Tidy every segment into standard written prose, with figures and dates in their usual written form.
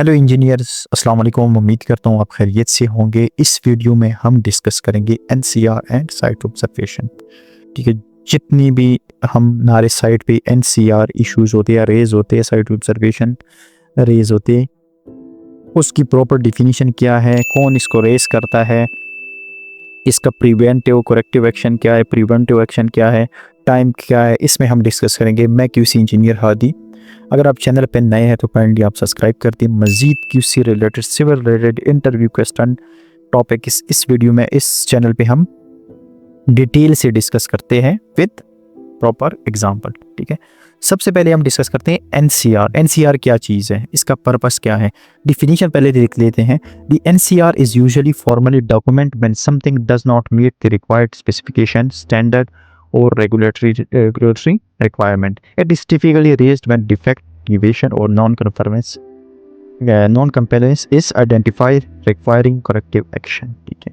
Hello engineers, अस्सलाम वालेकुम। उम्मीद करता हूँ आप खैरियत से होंगे। इस वीडियो में हम डिस्कस करेंगे एनसीआर एंड साइट ऑब्जर्वेशन। ठीक है, जितनी भी हमारे साइट पे एनसीआर इश्यूज होते हैं, रेज होते हैं, साइट ऑब्जर्वेशन रेज होते हैं, उसकी प्रॉपर डिफिनीशन क्या है, कौन इसको रेज करता है, इसका प्रिवेंटिव करेक्टिव एक्शन क्या है, प्रिवेंटिव एक्शन क्या है, टाइम क्या है, इसमें हम डिस्कस करेंगे। मैं क्यूसी इंजीनियर हादी। अगर आप चैनल पर नए हैं तो काइंडली आप सब्सक्राइब कर दें। मजीद QC related, civil related interview question topic इस वीडियो में, इस चैनल पे हम डिटेल से डिस्कस करते हैं विद प्रॉपर एग्जांपल। ठीक है, सबसे पहले हम डिस्कस करते हैं एनसीआर। एनसीआर क्या चीज़ है, इसका पर्पस क्या है, डिफिनीशन पहले देख लेते हैं। The NCR is usually formally document when something does not meet the required specification, standard or regulatory requirement. It is typically raised when defect, deviation or non-compliance is identified requiring corrective action. ठीक है,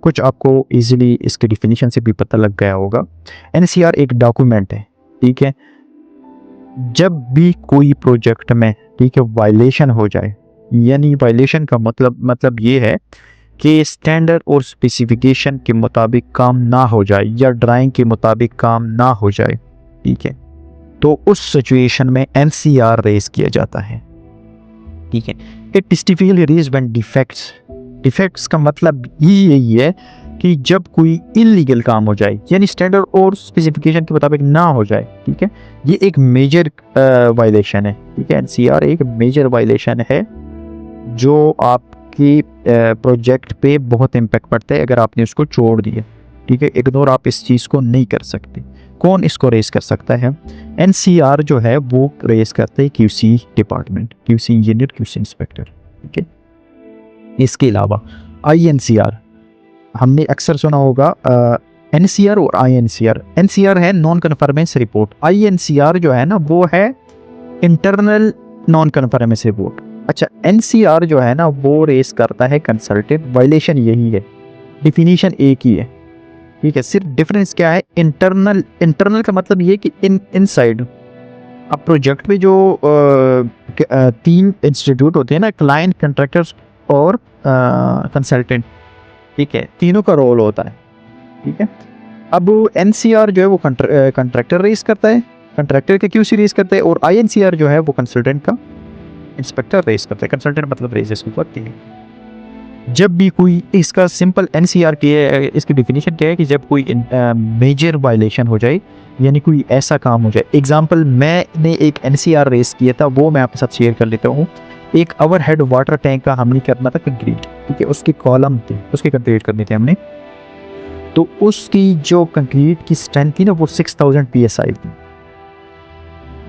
कुछ आपको easily इसके definition से भी पता लग गया होगा। एनसीआर एक डॉक्यूमेंट है। ठीक है, जब भी कोई प्रोजेक्ट में, ठीक है, वायलेशन हो जाए, यानी वायलेशन का मतलब ये है कि स्टैंडर्ड और स्पेसिफिकेशन के मुताबिक काम ना हो जाए या ड्राइंग के मुताबिक काम ना हो जाए, ठीक है, तो उस सिचुएशन में एनसीआर रेज किया जाता है। ठीक है, it typically raise when defects का मतलब ही यही है कि जब कोई इलीगल काम हो जाए, यानी स्टैंडर्ड और स्पेसिफिकेशन के मुताबिक ना हो जाए। ठीक है, ये एक मेजर वायलेशन है। ठीक है, एनसीआर एक मेजर वायलेशन है जो आप कि प्रोजेक्ट पे बहुत इम्पैक्ट पड़ता है अगर आपने उसको छोड़ दिया। ठीक है, इग्नोर आप इस चीज़ को नहीं कर सकते। कौन इसको रेस कर सकता है? एनसीआर जो है वो रेस करते हैं QC department, QC engineer, QC inspector. ठीक है, इसके अलावा आईएनसीआर हमने अक्सर सुना होगा। एनसीआर और आईएनसीआर, एनसीआर है नॉन कन्फर्मेंस रिपोर्ट, आईएनसीआर जो है ना वो है इंटरनल नॉन कन्फर्मेंस रिपोर्ट। अच्छा, एनसीआर जो है ना वो रेस करता है कंसल्टेंट। वायलेशन यही है, डिफिनीशन एक ही है। ठीक है, सिर्फ डिफरेंस क्या है? इंटरनल का मतलब ये कि इनसाइड। अब प्रोजेक्ट पे जो तीन इंस्टीट्यूट होते हैं ना, क्लाइंट, कंट्रैक्टर्स और कंसल्टेंट, ठीक है, तीनों का रोल होता है। ठीक है, अब एनसीआर जो है वो कंट्रैक्टर रेस करता है, कंट्रैक्टर का क्यूसी रेस करता है, और आईएनसीआर जो है वो कंसल्टेंट का इंस्पेक्टर रेस करते हैं। कंसल्टेंट मतलब रेस इसको करती है। जब भी कोई, इसका सिंपल एनसीआर की है, इसकी डिफिनीशन क्या है कि जब कोई मेजर वायलेशन हो जाए, यानी कोई ऐसा काम हो जाए। एग्जांपल, मैंने एक एनसीआर रेस किया था, वो मैं आपके साथ शेयर कर लेता हूँ। एक ओवरहेड वाटर टैंक का हमने करना था कंक्रीट। ठीक है, उसके कॉलम थे, उसके कंक्रीट करने थे हमने। तो उसकी जो कंक्रीट की स्ट्रेंथ थी ना वो 6000 PSI थी।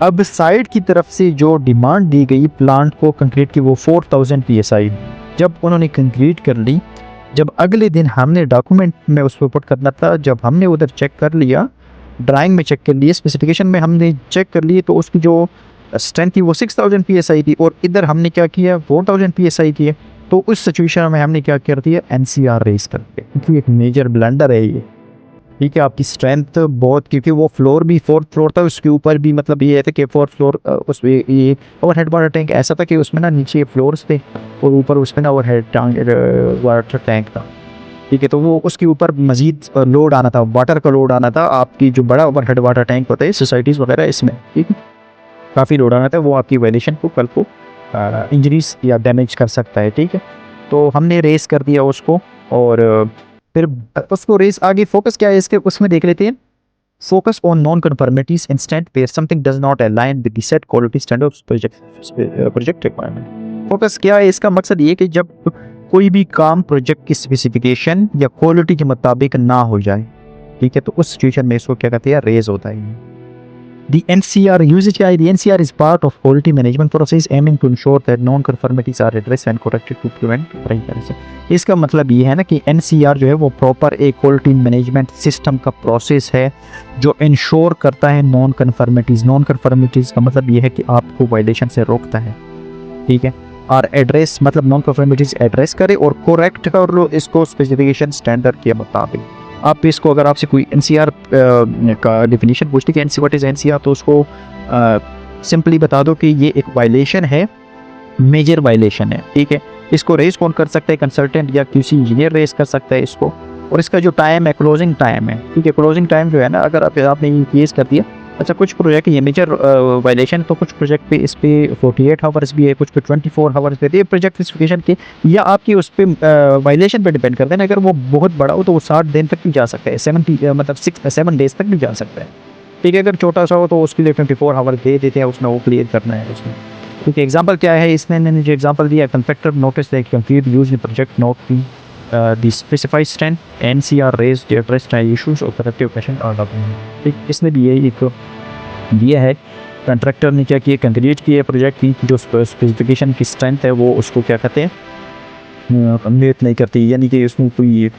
अब साइड की तरफ से जो डिमांड दी गई प्लांट को कंक्रीट की वो 4000 PSI। जब उन्होंने कंक्रीट कर ली, जब अगले दिन हमने डॉक्यूमेंट में उसको पुट करना था, जब हमने उधर चेक कर लिया, ड्राइंग में चेक कर लिया, स्पेसिफिकेशन में हमने चेक कर लिए, तो उसकी जो स्ट्रेंथ थी वो 6000 PSI थी, और इधर हमने क्या किया, 4000 PSI किए। तो उस सिचुएशन में हमने क्या कर दिया, एनसीआर रेस कर दिया, क्योंकि एक मेजर ब्लंडर है ये। ठीक है, आपकी स्ट्रेंथ बहुत, क्योंकि वो फ्लोर भी 4th फ्लोर था, उसके ऊपर भी मतलब ये था कि 4th फ्लोर, उसमें ये ओवरहेड वाटर टैंक ऐसा था कि उसमें ना नीचे फ्लोर्स थे और ऊपर उसमें ना ओवरहेड वाटर टैंक था। ठीक है, तो वो उसके ऊपर मजीद लोड आना था, वाटर का लोड आना था। आपकी जो बड़ा ओवरहेड वाटर टैंक होता है सोसाइटीज़ वगैरह, इसमें ठीक है काफ़ी लोड आना था, वो आपकी वायलेशन को कल को इंजरीज या डैमेज कर सकता है। ठीक है, तो हमने रेस कर दिया उसको, और फिर उसको रेस आगे फोकस क्या है इसके, उसमें देख लेते हैं। Focus on non conformities instant where something does not align with the set quality standards project requirement. Focus क्या है इसका मकसद ये कि जब कोई भी काम प्रोजेक्ट की स्पेसिफिकेशन या क्वालिटी के मुताबिक ना हो जाए, ठीक है, तो उस सिचुएशन में इसको क्या कहते हैं, रेज होता है। The NCR usage, the NCR is part of quality management process aiming to ensure that non-conformities are addressed and corrected to prevent recurrence. इसका मतलब ये है ना कि NCR जो है वो प्रॉपर एक क्वालिटी मैनेजमेंट सिस्टम का प्रोसेस है जो इंश्योर करता है नॉन कन्फर्मिटीज़ का मतलब ये है कि आपको वायलेशन से रोकता है। ठीक है, और एड्रेस मतलब नॉन कन्फर्मिटीज़ एड्रेस करे और कोरेक्ट कर लो इसको स्पेसिफिकेशन स्टैंडर्ड के मुताबिक। आप इसको, अगर आपसे कोई एनसीआर का डिफिनीशन पूछती कि व्हाट इज एनसीआर, तो उसको सिंपली बता दो कि ये एक वायलेशन है मेजर वायलेशन है, ठीक है। इसको रेज कौन कर सकता है, कंसल्टेंट या क्यूसी इंजीनियर रेज कर सकता है इसको। और इसका जो टाइम है, क्लोजिंग टाइम है, ठीक है। क्लोजिंग टाइम जो है ना, अगर आपने ये केस कर दिया, अच्छा कुछ प्रोजेक्ट ये मेजर वायलेशन, तो कुछ प्रोजेक्ट पे इस पे 48 आवर्स भी है, कुछ पे 24 आवर्स देते हैं प्रोजेक्ट स्पेसिफिकेशन के, या आपकी उस पे वायलेशन पे डिपेंड करते हैं। अगर वो बहुत बड़ा हो तो वो 60 दिन तक भी जा सकता है, 70 मतलब 7 डेज तक भी जा सकता है, ठीक है। अगर छोटा सा हो तो उसके लिए 24 आवर दे देते हैं, उसमें वो क्लियर करना है उसमें, ठीक है। एग्जांपल क्या है इसमें, मैंने जो एग्जांपल दिया, contractor notice that complete use in project not the specified strength NCR raise the address issues और करेक्टिव एक्शन और डॉक्यूमेंट, ठीक। इसमें भी यही एक दिया है, कंट्रैक्टर ने क्या किया, कंक्रीट किया प्रोजेक्ट की जो स्पेसिफिकेशन की स्ट्रेंथ है वो उसको क्या कहते हैं, कंप्लीट नहीं करती, यानी कि उसमें कोई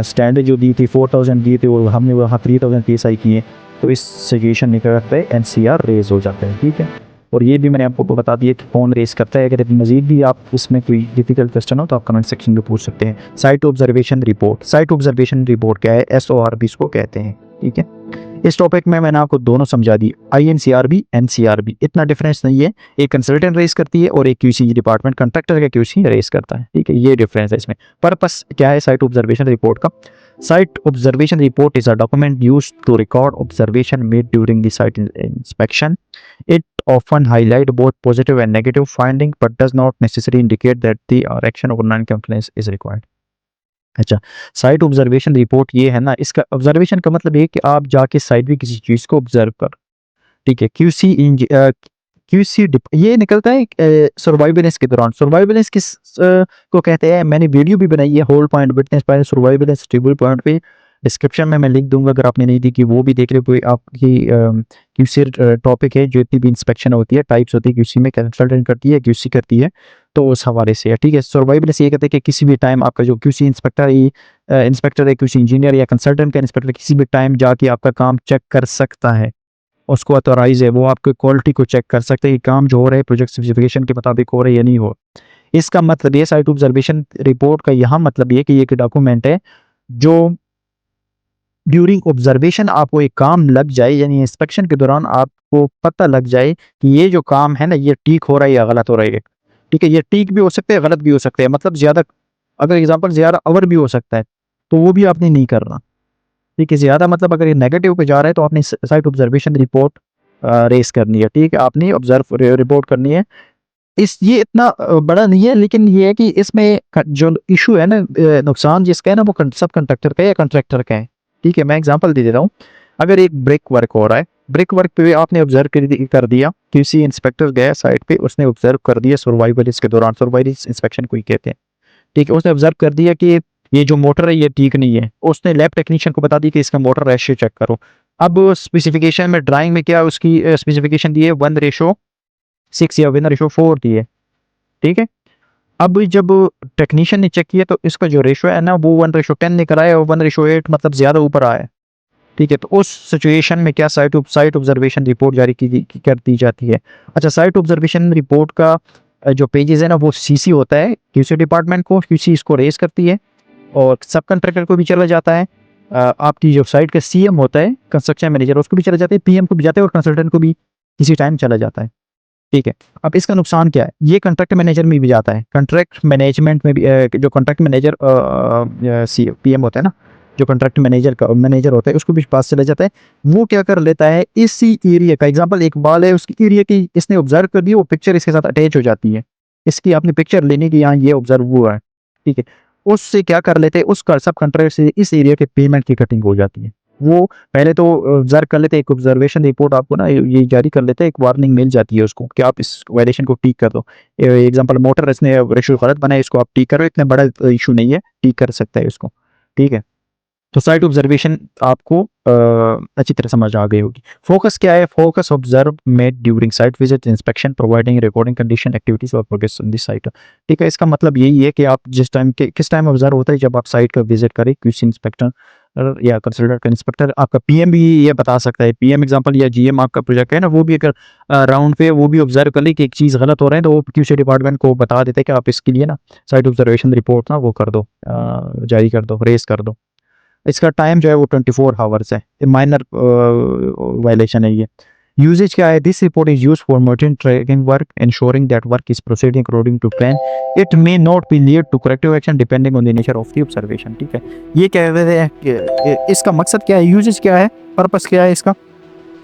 स्टैंडर्ड जो दी थी 4000 दिए थे और हमने वहाँ 3000 PSI किए, तो इस सिचुएशन में क्या करता है, एनसीआर रेज हो जाता है, ठीक है। और ये भी मैंने आपको बता दिया कि कौन रेस करता है। अगर मजीद भी आप इसमें कोई डिफिकल्ट क्वेश्चन हो तो आप कमेंट सेक्शन में पूछ सकते हैं। Site observation report, site observation report क्या है, SORB इसको कहते हैं, ठीक है। इस टॉपिक में मैंने आपको दोनों समझा दी, INCRB NCRB, इतना डिफरेंस नहीं है। एक कंसल्टेंट रेस करती है और एक QC डिपार्टमेंट कंट्रैक्टर का QC रेस करता है, ठीक है। ये डिफरेंस है इसमें। पर्पस क्या है साइट ऑब्जर्वेशन रिपोर्ट का, site observation report is a document used to record observation made during the site inspection. It often highlight both positive and negative finding, but does not necessarily indicate that the action or non-compliance is required. अच्छा, site observation report ये है ना, इसका observation का मतलब ये है कि आप जाके साइट भी किसी चीज़ को ऑब्जर्व कर, ठीक है। क्यूसी ये निकलता है सर्वाइवेलेंस के दौरान। सर्वाइवेलेंस को कहते हैं, मैंने वीडियो भी बनाई है, hold point witness by surveillance stable point पे, डिस्क्रिप्शन में मैं लिख दूंगा, अगर आपने नहीं देखी वो भी देख लो। कोई आपकी क्यूसी टॉपिक है, जो इतनी भी इंस्पेक्शन होती है, टाइप्स होती है क्यूसी में, कंसल्टेंट करती है, क्यूसी करती है, तो उस हवाले से है, ठीक है। सर्वाइवेलेंस ये कहते हैं कि किसी भी टाइम आपका जो क्यूसी इंस्पेक्टर है, क्यूसी इंजीनियर या कंसल्टेंट का इंस्पेक्टर किसी भी टाइम जाके आपका काम चेक कर सकता है, उसको ऑथोराइज है, वो आपके क्वालिटी को चेक कर सकते हैं कि काम जो हो रहा है प्रोजेक्ट स्पेसिफिकेशन के मुताबिक हो रहा है या नहीं हो। इसका मतलब ये साइट ऑब्जर्वेशन रिपोर्ट का यहाँ मतलब ये कि ये एक डॉक्यूमेंट है जो ड्यूरिंग ऑब्जर्वेशन आपको एक काम लग जाए, यानी इंस्पेक्शन के दौरान आपको पता लग जाए कि ये जो काम है ना, ये ठीक हो रहा है या गलत हो रहा है, ठीक है। ये ठीक भी हो सकता है, गलत भी हो सकता है, मतलब ज़्यादा, अगर एग्जाम्पल ज़्यादा अवर भी हो सकता है, तो वो भी आपने नहीं करना, ठीक है। ज़्यादा मतलब अगर ये नेगेटिव पे जा रहा है तो आपने साइट ऑब्जर्वेशन रिपोर्ट रेस करनी है, ठीक है। आपने ऑब्जर्व रिपोर्ट करनी है। ये इतना बड़ा नहीं है, लेकिन ये है कि इसमें जो इशू है ना, नुकसान जिसका है ना, वो सब कंट्रैक्टर का है या कंट्रैक्टर का है, ठीक है। मैं एग्जांपल दे देता हूँ। अगर एक ब्रिक वर्क हो रहा है, ब्रिक वर्क पे आपने ऑब्जर्व कर दिया, किसी इंस्पेक्टर गया साइट पे, उसने ऑब्जर्व कर दिया सर्वाइवल के दौरान, सर्वाइवल इंस्पेक्शन को ही कहते हैं, ठीक है। उसने ऑब्जर्व कर दिया कि ये जो मोटर है ये ठीक नहीं है, उसने लैब टेक्नीशियन को बता दी कि इसका मोटर रेशियो चेक करो। अब स्पेसिफिकेशन में, ड्राइंग में क्या उसकी स्पेसिफिकेशन दी है, 1:6 या 1:4 दी है, ठीक है। अब जब टेक्नीशियन ने चेक किया तो इसका जो रेशियो है ना, वो 1:10 निकल आया और 1:8 मतलब ज़्यादा ऊपर आया, ठीक है। तो उस सिचुएशन में क्या साइट ऑब्जर्वेशन रिपोर्ट जारी कर दी जाती है। अच्छा, साइट ऑब्जर्वेशन रिपोर्ट का जो पेजेस है ना, वो CC होता है QC डिपार्टमेंट को, QC इसको रेज करती है और सब कंट्रैक्टर को भी चला जाता है। आपकी जो साइट का CM होता है, कंस्ट्रक्शन मैनेजर, उसको भी चला जाता है, PM को भी जाता है और कंसल्टेंट को भी किसी टाइम चला जाता है, ठीक है। अब इसका नुकसान क्या है, ये कॉन्ट्रैक्ट मैनेजर में भी जाता है, कॉन्ट्रैक्ट मैनेजमेंट में भी जो कॉन्ट्रैक्ट मैनेजर PM होता है ना, जो कॉन्ट्रैक्ट मैनेजर होता है, उसको भी पास चला जाता है। वो क्या कर लेता है, इसी एरिया का एग्जांपल एक बाल है, उसकी एरिया की इसने ऑब्जर्व कर दी, वो पिक्चर इसके साथ अटैच हो जाती है, इसकी आपने पिक्चर लेने की, यहाँ ये ऑब्जर्व हुआ है, ठीक है। उससे क्या कर लेते हैं, उस सब कॉन्ट्रैक्ट से इस एरिया के पेमेंट की कटिंग हो जाती है। वो पहले तो ऑब्जर्व कर लेते हैं, एक ऑब्जर्वेशन रिपोर्ट आपको ना ये जारी कर लेते हैं, एक वार्निंग मिल जाती है उसको कि आप इस वायलेशन को ठीक कर दो। एग्जांपल, मोटर इसने रेशियो गलत बनाया, इसको आप ठीक करो, इतना बड़ा इशू नहीं है, ठीक कर सकता है इसको, ठीक है। तो साइट ऑब्जर्वेशन आपको अच्छी तरह समझ आ गई होगी। फोकस क्या है, focus observe made during site visit inspection providing recording condition activities और प्रोग्रेस ऑन दिस साइट, ठीक है। इसका मतलब यही है कि आप किस टाइम ऑब्जर्व होता है, जब आप साइट का विजिट करें, किसी इंस्पेक्टर या कंसल्टेंट का इंस्पेक्टर, आपका PM भी ये बता सकता है, PM एग्जांपल या GM आपका प्रोजेक्ट है ना, वो भी अगर राउंड पे वो भी ऑब्जर्व कर ले कि एक चीज़ गलत हो रहा है, तो वो QC डिपार्टमेंट को बता देते हैं कि आप इसके लिए ना साइट ऑब्जर्वेशन रिपोर्ट ना वो कर दो, जारी कर दो, रेस कर दो। इसका टाइम जो है वो 24 आवर्स है, माइनर वायलेशन है ये। यूजेज क्या है, this report is use for monitoring tracking work ensuring that work is proceeding according to plan, it may not be lead to corrective action depending on the nature of the observation. ठीक है, ये कह रहे हैं कि इसका मकसद क्या है, यूजेज क्या है, पर्पस क्या है इसका,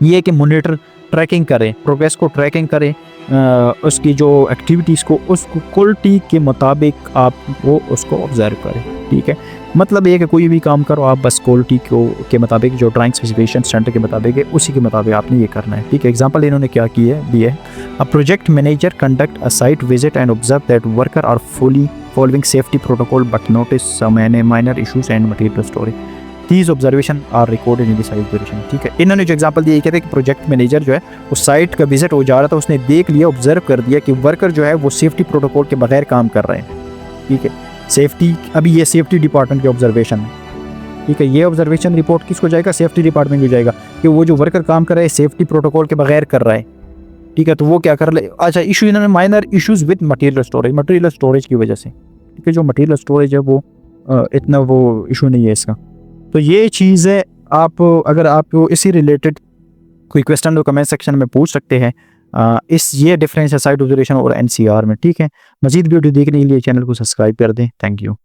ये कि मॉनिटर ट्रैकिंग करें, प्रोग्रेस को ट्रैकिंग करें, उसकी जो एक्टिविटीज़ को उस क्वालिटी के मुताबिक आप वो उसको ऑब्जर्व करें। ठीक है, मतलब ये कि कोई भी काम करो आप बस क्वालिटी को के मुताबिक जो ड्राइंग स्पेसिफिकेशन स्टैंडर्ड के मुताबिक है उसी के मुताबिक आपने ये करना है। ठीक है, एग्जांपल इन्होंने क्या की है दिया है, a project manager conduct a site visit and observe that worker are fully following safety protocol but notice some minor issues and material storage, these observation are recorded in the site observation. ठीक है, इन्होंने जो example दिया कहते हैं कि project manager जो है उस साइट का विजिट हो जा रहा था, उसने देख लिया, ऑब्जर्व कर दिया कि वर्कर जो है वो सेफ्टी प्रोटोकॉल के बगैर काम कर रहे हैं। ठीक है, सेफ्टी, अभी ये सेफ्टी डिपार्टमेंट के ऑब्जर्वेशन है। ठीक है, ये ऑब्जर्वेशन रिपोर्ट किसको जाएगा, सेफ्टी डिपार्टमेंट को जाएगा कि वो जो वर्कर काम कर रहा है सेफ्टी प्रोटोकॉल के बगैर कर रहा है। ठीक है, तो वो क्या कर ले, अच्छा इशू इन्होंने minor issues with material storage की वजह से। ठीक है, जो मटेरियल स्टोरेज है वो इतना वो इशू नहीं है इसका। तो ये चीज़ है, आप अगर आप इसी रिलेटेड कोई क्वेश्चन तो कमेंट सेक्शन में पूछ सकते हैं। इस ये डिफरेंस है साइट ऑब्जर्वेशन और एनसीआर में। ठीक है, मजीद वीडियो देखने के लिए चैनल को सब्सक्राइब कर दें। Thank you.